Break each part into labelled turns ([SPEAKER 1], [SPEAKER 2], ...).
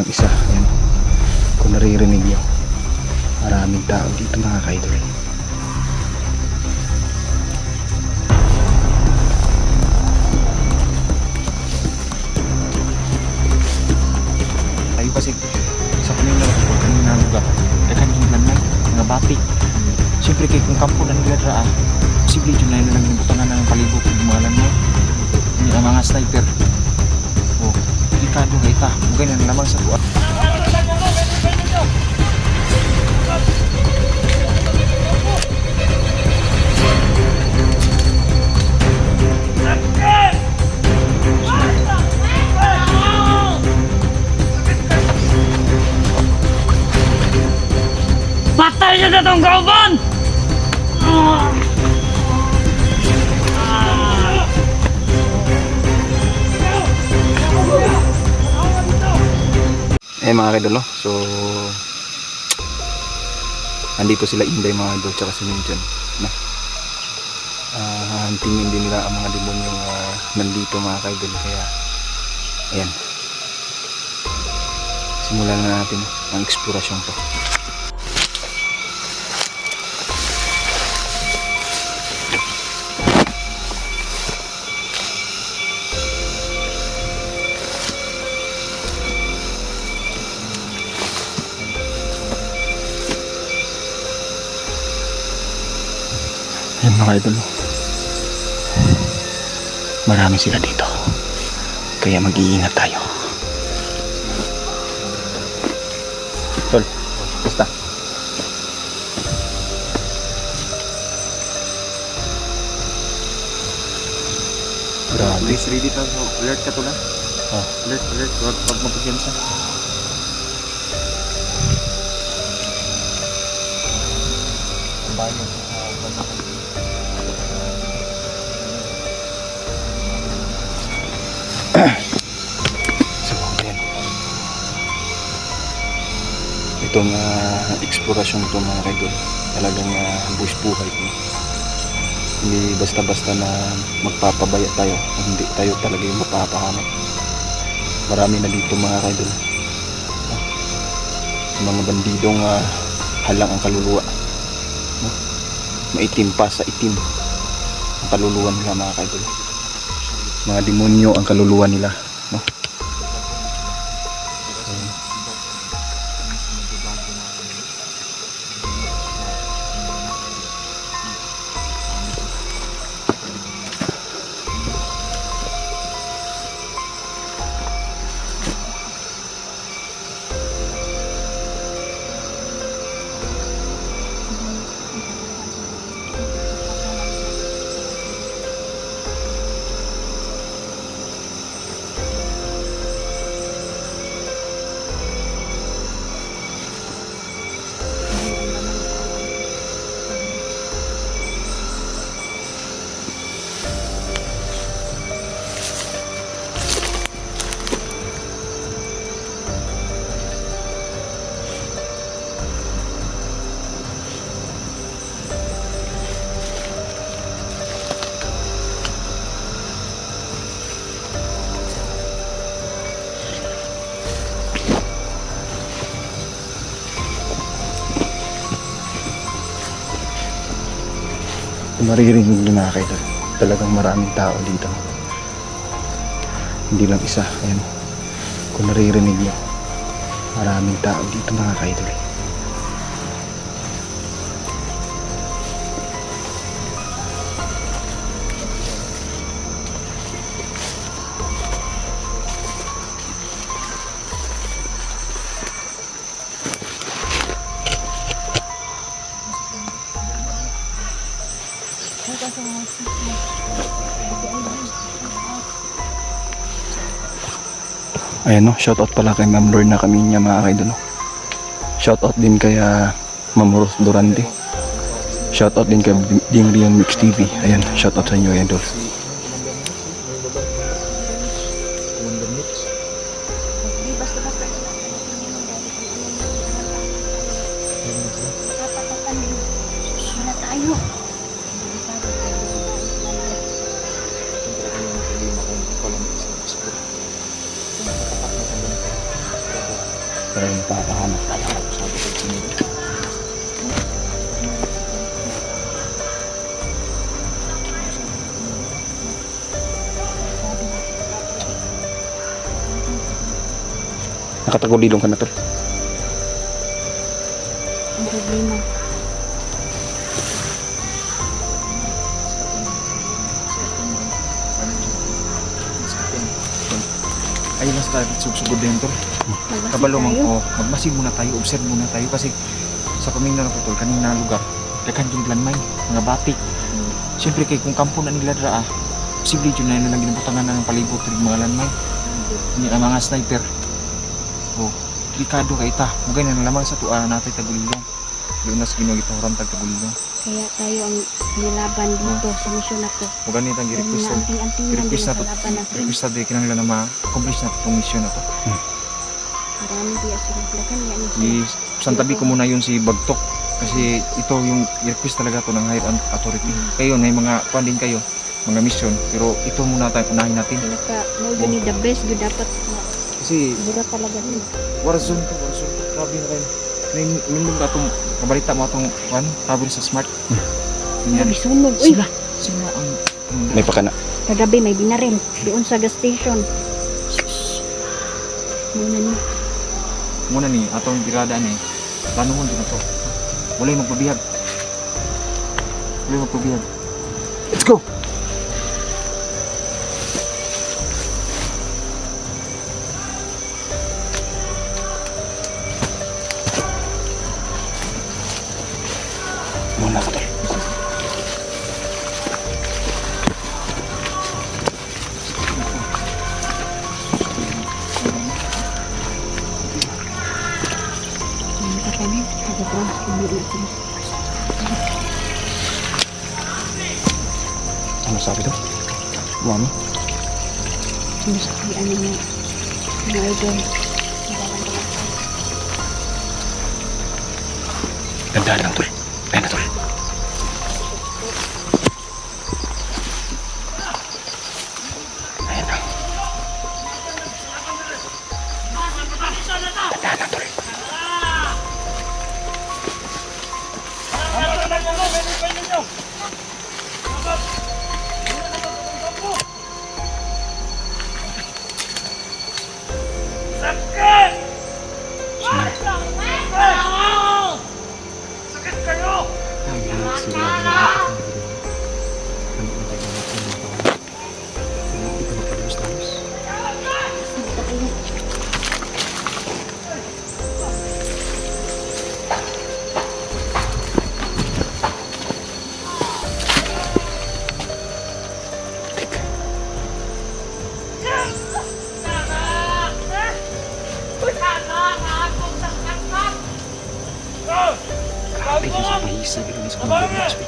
[SPEAKER 1] Ang isa, ayan. Kung naririnig nyo, maraming tao dito mga ka-idol.
[SPEAKER 2] Tayo kasi sa kanila lugar ay kanina lang mga bati. Siyempre kay kung kampo na nila draa, posible dyan na lang yung butangan ng palibot ng mga alam mo. Hindi ang mga sniper. Oh, delikado nga ita. Ganyan na lamang sa buwan.
[SPEAKER 3] Patay niyo na tong kauban!
[SPEAKER 1] Mga kadol, no? So andito sila Inday mga idol tsaka si Ninjan, no? Tingin din nila ang mga demonyong nandito mga kaidol, kaya ayan, simulan na natin ang eksplorasyon to. Ayan mga idol, marami sila dito, kaya mag-iingat tayo. Tol, basta grabe.
[SPEAKER 2] Please ready to. Alert ka to na.
[SPEAKER 1] Oh.
[SPEAKER 2] Alert. Huwag mapagyansa. Bayan sa
[SPEAKER 1] So, ayan. Itong eksplorasyon ito mga kaidol, talagang buwis buhay ito. Hindi basta-basta na magpapabaya tayo, hindi tayo talaga yung mapapahamak. Marami na dito mga kaidol, mga bandidong halang ang kaluluwa, no? Maitim pa sa itim ang kaluluwa nila mga kaidol. Mga demonyo ang kaluluwa nila, no? Maririnig nyo mga kaidol, talagang maraming tao dito, hindi lang isa. Ayan, kung naririnig nyo, maraming tao dito mga kaidol. Ayan, no, shoutout pala kay Ma'am Lorna Kaminya mga kaidol, no? Shoutout din kay Ma'am Rose Durante. Shoutout din kay Ding Rion Mix TV. Ayan, shoutout sa inyo, idol. Pero mapapahamak tayo.
[SPEAKER 2] Sabi ko sa inyo.
[SPEAKER 1] Nakatagulilong ka na tol.
[SPEAKER 4] Ang problema.
[SPEAKER 2] Ayun lang sa tayo, sugod din tol.
[SPEAKER 4] Magbasi
[SPEAKER 2] Kabalo mo,
[SPEAKER 4] tayo.
[SPEAKER 2] magmasid muna tayo, observe muna tayo kasi sa paminda na tol, kanina lugar, dakan yung landmine, mga batik.
[SPEAKER 4] Hmm.
[SPEAKER 2] Siyempre kay kung kampo na nila dra, posible yun na yun lang ginabutangan na ng palibot ng mga landmine. Hindi ang mga sniper. Oh, delikado ka ita. Mugay na lamang sa tuwa natin tagulilong. Doon na sa ginawag ito, orang tagulilong.
[SPEAKER 4] Kaya tayo ang nilaban dito sa misyon na to.
[SPEAKER 2] Mugay na itang
[SPEAKER 4] Dahil
[SPEAKER 2] i-request
[SPEAKER 4] na anting-antingan din
[SPEAKER 2] i-request na
[SPEAKER 4] sa
[SPEAKER 2] to,
[SPEAKER 4] laban natin.
[SPEAKER 2] i-request na din kinanglan na ma-accomplish na itong mission na to.
[SPEAKER 4] Marami diya sila. Lakan yan
[SPEAKER 2] Santabi ko muna yun si Bagtok kasi ito yung i-request talaga to ng higher authority. Kayo, may mga kuan din kayo, mga mission, pero ito muna tayo unahin natin.
[SPEAKER 4] Pinaka, mo yun ni the best. Yun dapat na
[SPEAKER 2] Kasi
[SPEAKER 4] bura talaga yun.
[SPEAKER 2] Warzone to, grabe na kayo. Nung ka itong, kabalita mo itong kuan, tabi sa smart.
[SPEAKER 4] Grabe sunog. Uy,
[SPEAKER 2] Sila ang
[SPEAKER 1] May pakana.
[SPEAKER 4] kagabi may binaril. Doon sa gas station. Muna ni.
[SPEAKER 2] muna ni atong biradaan eh. Tanungon din ito. Walay magpabihag. Walay magpabihag. Let's go!
[SPEAKER 1] Muna ka tol.
[SPEAKER 4] Muna kami. Nag-trans. Hindi na sila.
[SPEAKER 1] Ano sabi to? Mami?
[SPEAKER 4] Sinusakian niya. Mga idol.
[SPEAKER 1] Gandaan lang tol. Ayun na tol. Ayun na. Gandaan lang tol. Grabe yung sa pahisa. Pero mas kumabot na siya.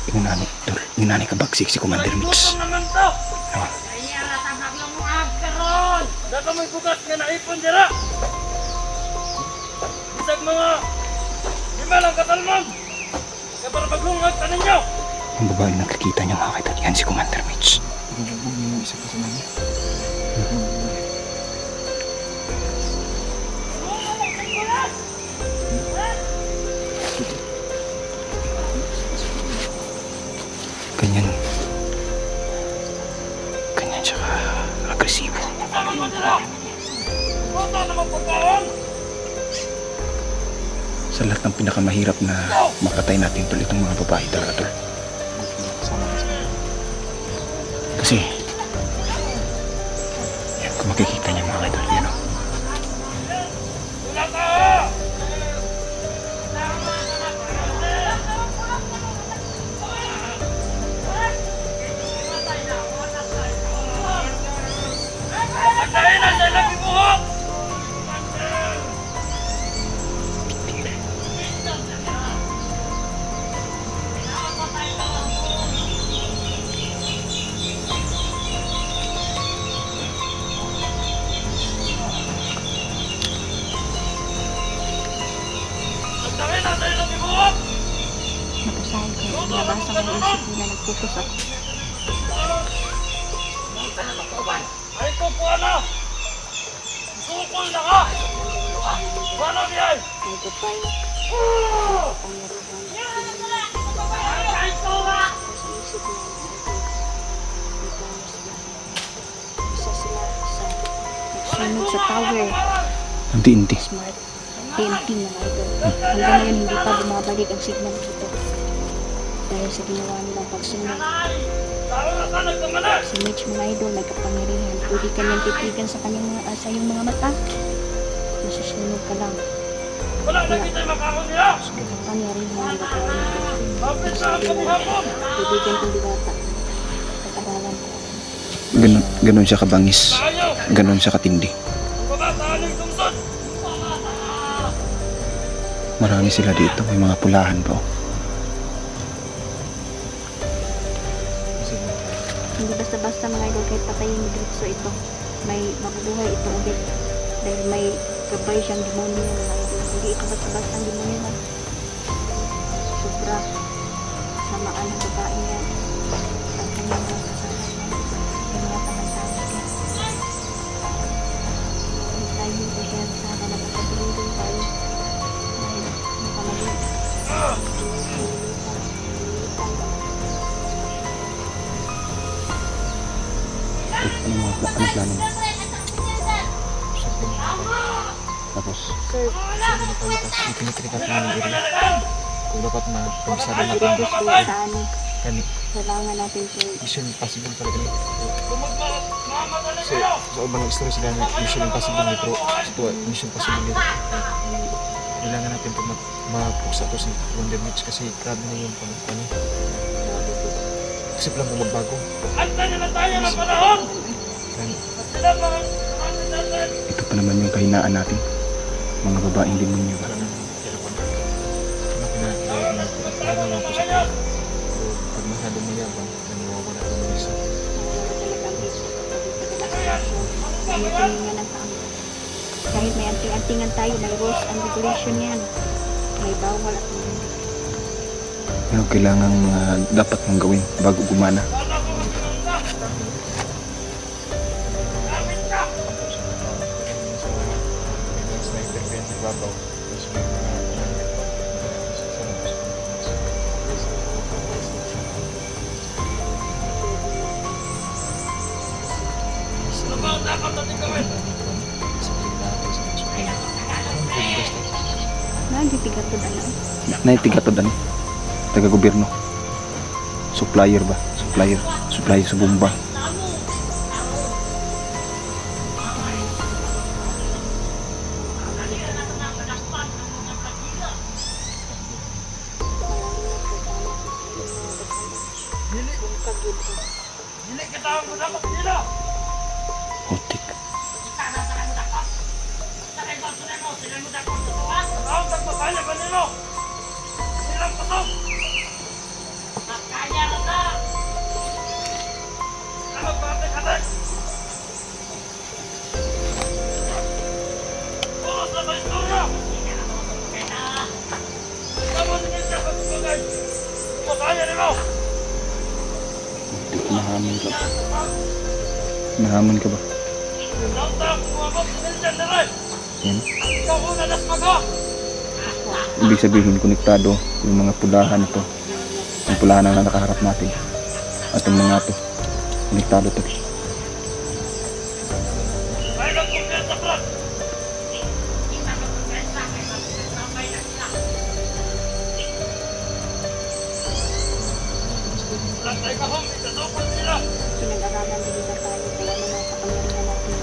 [SPEAKER 1] Ingunani, tol. Ingunani ka bagsik si Commander Mix. Oh.
[SPEAKER 3] Dato may bugat nga naipon dira. Bisag mga himalang katalmon. Kaya para maglungag ka ninyo.
[SPEAKER 1] Ang babae nakikita niya mga kaidol. Yan si Commander Mitch.
[SPEAKER 2] Bugbog yung isa pa sa mga.
[SPEAKER 1] Ganyan. Ganyan siya agresibo.
[SPEAKER 3] Ano mo dira? Buta naman pagkaon.
[SPEAKER 1] Sa lahat ng pinakamahirap na makatay natin tol itong mga babae talaga tol. Kasi yan, kung makikita niya mga kaidol, yan o.
[SPEAKER 3] Wala ka!
[SPEAKER 4] sige na nag-focus ako.
[SPEAKER 3] Ay ko po ano? Sukol na ka! Ano niyan?
[SPEAKER 4] May gabay.
[SPEAKER 3] Ay ko ba?
[SPEAKER 4] Sa isip niya na may plano sila. Isa sila sa nagsunod sa tower.
[SPEAKER 1] Unti-unti.
[SPEAKER 4] Smart painting mga idol. Hanggang ngayon hindi pa bumabalik ang signal dito. Dahil sa ginawa nilang pagsunod.
[SPEAKER 3] Tao na ka nagkamalas!
[SPEAKER 4] Si Mitch mga idol may kapangyarihan. Pwede kanyang titigan sa kanyang mga sa iyong mga mata. Masusunod ka lang.
[SPEAKER 3] Wala na kita makakon niya!
[SPEAKER 4] Kapangyarihan ang gagawin ko.
[SPEAKER 3] Mapit na ang kamihapon!
[SPEAKER 4] Kaibigan kong diwata. Pag-aralan ko.
[SPEAKER 1] Ganon siya kabangis.
[SPEAKER 3] Tayo!
[SPEAKER 1] Ganon siya katindi.
[SPEAKER 3] Ang kabataan ng tungtod!
[SPEAKER 1] Marami sila dito. May mga pulahan pa. Oh.
[SPEAKER 4] Hindi basta-basta mga idol kahit patayin ni Gritso ito. May mabubuhay ito ulit. Dahil may gabay siyang demonyo mga idol. Hindi ito basta-basta ang demonyo na. Sobra. Samaan ng babae yan. Ang kanyang mga kasama niya. Yung mga taman-taman niya. Hintayin ko siya sana na makapagulong tayo. Dahil makamali.
[SPEAKER 1] Ano plano mo? Tapos,
[SPEAKER 4] Sir,
[SPEAKER 2] Tapos ikinikrikat na ng area. Kung dapat makumisado natin
[SPEAKER 4] Gritso saan
[SPEAKER 2] kani.
[SPEAKER 4] kailangan natin sir.
[SPEAKER 2] Mission Impossible talaga ni.
[SPEAKER 3] Kung magmamadali
[SPEAKER 2] Kasi
[SPEAKER 3] kayo!
[SPEAKER 2] sa ubang story sila na Mission Impossible ni pero ito Mission Impossible ni. Kailangan natin ito mapuksa to si Wonder Mitch kasi grabe na yun kung ano. Kasi lang kung magbago.
[SPEAKER 3] Handa niya na tayo ng panahon!
[SPEAKER 2] Kani.
[SPEAKER 3] Sila mga natin!
[SPEAKER 1] ito pa naman yung kahinaan natin. Mga babaeng demonyo ba?
[SPEAKER 2] Para nang hirapan. Ano pinakilala na lalo lang po sa kanya. Pero pag masyadong mayabang, naniwawala ko ng isa.
[SPEAKER 4] Kahit may anting-antingan tayo, may rules and regulation yan. May bawal at may hindi.
[SPEAKER 1] Ano kailangan dapat mong gawin bago gumana?
[SPEAKER 2] Sniper kaya sa babaw. Tapos may mga
[SPEAKER 3] Ano ba ang dapat natin gawin?
[SPEAKER 4] Nagitigat ko na lang.
[SPEAKER 1] Naitiga to dani. Taga-gobyerno. Supplier ba? Supplier. Supplier sa bomba.
[SPEAKER 3] Dili kita ang dapat nila!
[SPEAKER 1] Hotik.
[SPEAKER 3] Ang nagpapaya ba nilo? Silang pasok! Sila magpapay-katay! Pulos na ba istorya? Kamu tingin siya sa tubagay! Papaya nilo!
[SPEAKER 1] Hotik. Nahaman ka ba? Nahaman ka ba?
[SPEAKER 3] Nanta, kumabot sa niljan na rin!
[SPEAKER 1] Yan.
[SPEAKER 3] Ikaw una nas maga!
[SPEAKER 1] Ibig sabihin, konektado yung mga pulahan ito. Yung pulahan na nakaharap natin. At yung mga ito. Konektado to.
[SPEAKER 3] May nagkumpiyansa, Brad! Lang tayo kahong, itasokol nila!
[SPEAKER 4] Pinag-aralan din na tayo kaya naman sa kapangyarihan natin.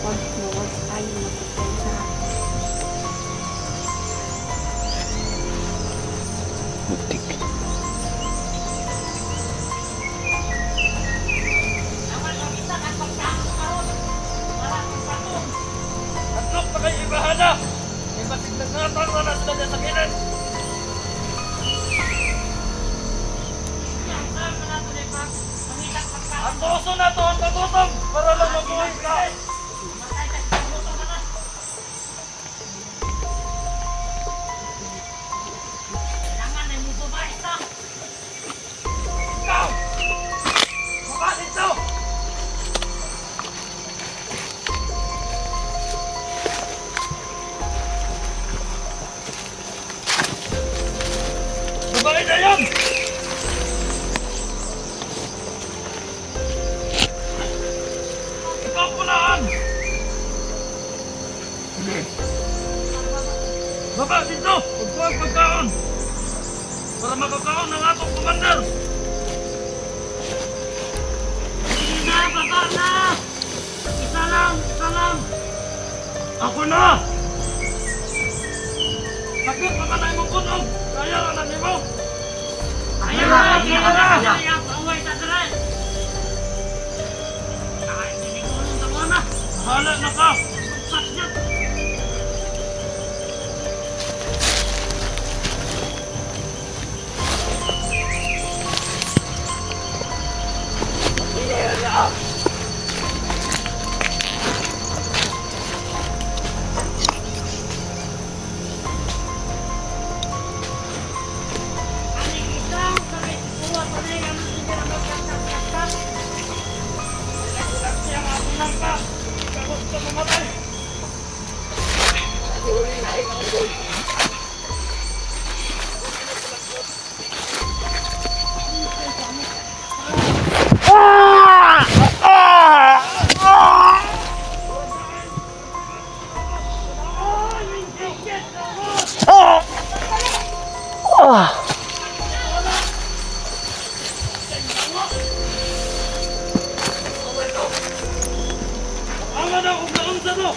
[SPEAKER 4] Huwag tayo magpagpensa.
[SPEAKER 1] Hotik.
[SPEAKER 3] Tatlok pa kayo ibahana! May masigdag na tara na sila dyan sa kilid! Ang tuso na to, ang tagutom! Para lang mabuhay ka! ang pagkaon para makakaon ng atong commander. Sige na, baba na! Isa lang, isa lang! Ako na! Sakit pa ka na imong kunog! Kaya ka na nimo! Kaya na! Kaya na! Kaya pauwi sa dere! Kahit hindi ko nung damo na! Bahala na ka! Suksak niya! Ama na kung naunsa mo!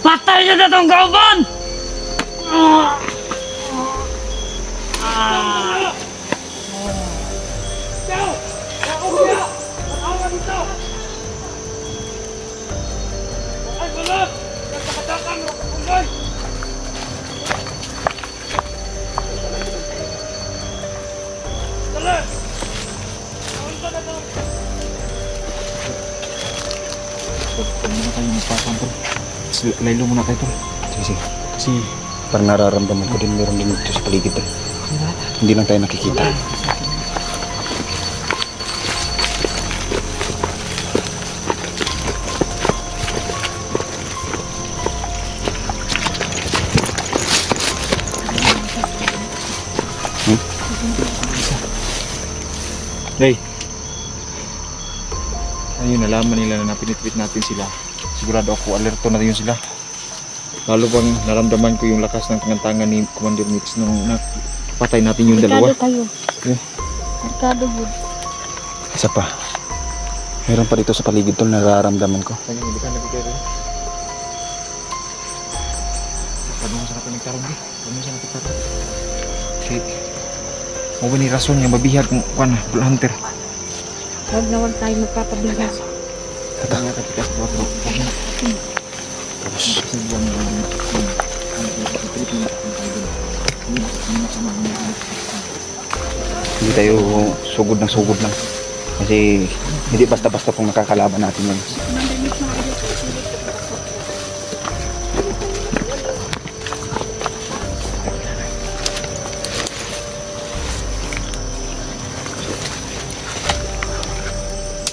[SPEAKER 3] Patay niyo na tong kauban! Ikaw! Ako kaya! Matawa dito! Ay, balat! Nagkakatakan mo! Kulay! Dali! Naunsa na to!
[SPEAKER 2] Huwag muna tayo magpapang tol. Laylo muna tayo tol.
[SPEAKER 1] Sige, sige.
[SPEAKER 2] Kasi
[SPEAKER 1] Parang nararamdaman ko din meron din dito sa paligid. Hindi lang tayo nakikita.
[SPEAKER 2] Day, ayun, nalaman nila na pinitpit natin sila. Sigurado ako, alerto na yun sila. Lalo bang naramdaman ko yung lakas ng tangan ni Commander Mitch nung napatay natin yung dalawa.
[SPEAKER 4] Merkado kayo.
[SPEAKER 2] Eh.
[SPEAKER 4] Merkado good.
[SPEAKER 1] Isa pa. Meron pa dito sa paligid tol, nararamdaman ko.
[SPEAKER 2] Kaya hindi ka nabigay rin. Sabi mo sa natin nagkaroon di. Sabi mo sa natin nagkaroon. Okay. Mo ba ni rason yung mabihag ng Bull Hunter?
[SPEAKER 4] Huwag na huwag tayo magpapabihas.
[SPEAKER 1] Tata.
[SPEAKER 2] Kaya kita sa buwan mo.
[SPEAKER 1] Tapos,
[SPEAKER 2] Sa buwan mo.
[SPEAKER 1] hindi tayo sugod lang. Kasi hindi basta-basta pong nakakalaban natin yun.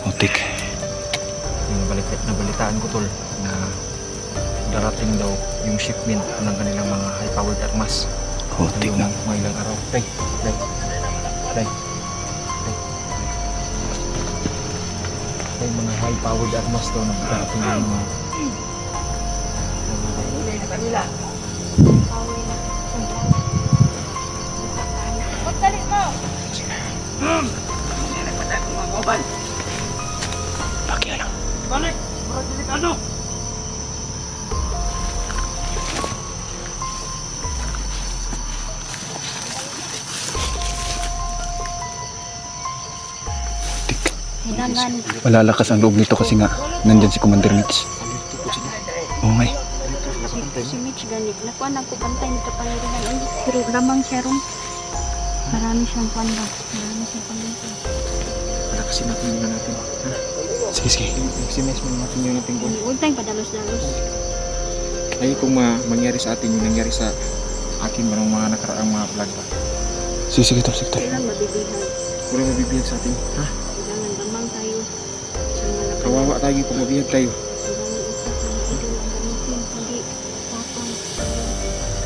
[SPEAKER 1] Otik.
[SPEAKER 2] Nabalitaan ko tol na darating daw yung shipment ng kanilang mga high-powered armas.
[SPEAKER 1] Otik
[SPEAKER 2] Yung
[SPEAKER 1] na.
[SPEAKER 2] mga ilang araw. Day. May mga high-powered armas daw na darating yung mga
[SPEAKER 1] Laki lang.
[SPEAKER 3] Balik! Para delikado!
[SPEAKER 4] Hinangan.
[SPEAKER 1] Malalakas ang loob nito kasi nga nandyan si Commander Mitch. Oo nga eh.
[SPEAKER 4] Si Mitch ganig. Nakuha na ko pantay nito pangyarihan. Pero lamang siya ron. Marami siyang panda. Marami siyang panda.
[SPEAKER 2] palakasin natin muna natin. Ha?
[SPEAKER 1] Sige, sige.
[SPEAKER 2] Maximize muna natin yung ating goal.
[SPEAKER 4] Huwag tayong padalos-dalos.
[SPEAKER 2] Ay kung mangyari sa atin yung nangyari sa akin ba ng mga nakaraang mga vlog ba?
[SPEAKER 1] Sige, sige tol, sige tol.
[SPEAKER 4] Kailan mabibihan.
[SPEAKER 2] Walang mabibihag sa atin. Ha?
[SPEAKER 4] Kailangan lamang tayo. Sa mga
[SPEAKER 2] Kawawa tayo kung mabihag tayo.
[SPEAKER 4] kailangan utak ng idol ang gamitin. Hindi tapang.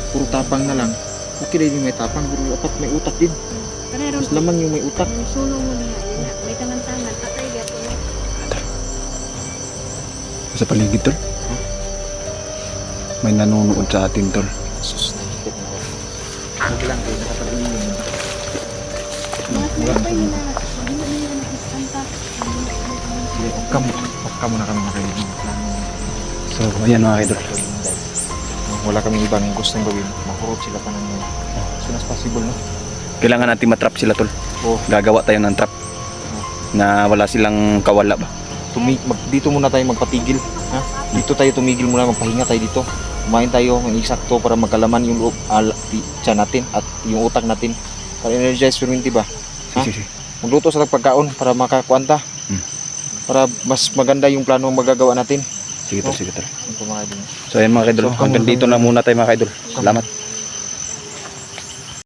[SPEAKER 2] Puro tapang na lang. Okay na yung may tapang, pero dapat may utak din.
[SPEAKER 4] Pero
[SPEAKER 2] Mas lamang yung may utak.
[SPEAKER 4] yung sulong mo niya.
[SPEAKER 1] Sa paligid tol. May nanonood sa atin tol.
[SPEAKER 2] Sus, nakikita mo. Huwag lang kayo nakapag-iingin.
[SPEAKER 4] Mga tinapay nila, hindi na nila nakikanta.
[SPEAKER 2] Huwag ka muna kami makailing.
[SPEAKER 1] So ayan mga idol.
[SPEAKER 2] Wala kaming ibang gustong gawin. Makurot sila pa ng as soon as possible, no?
[SPEAKER 1] Kailangan natin matrap sila tol.
[SPEAKER 2] Oo.
[SPEAKER 1] Gagawa tayo ng trap na wala silang kawala ba.
[SPEAKER 2] Dito muna tayo magpatigil. Ha? Dito tayo tumigil muna, magpahinga tayo dito. Kumain tayo ng eksakto para magkalaman yung loob, tiyan natin at yung utak natin. Para energize fermenti ba? Ha?
[SPEAKER 1] Sige.
[SPEAKER 2] Magluto sa pagkaon para makakuanta. Para mas maganda yung plano magagawa natin.
[SPEAKER 1] Sige tol, sige tol.
[SPEAKER 2] Ito mga idol.
[SPEAKER 1] So ayan mga idol,
[SPEAKER 2] So,
[SPEAKER 1] hanggang dito na muna tayo mga idol. Salamat.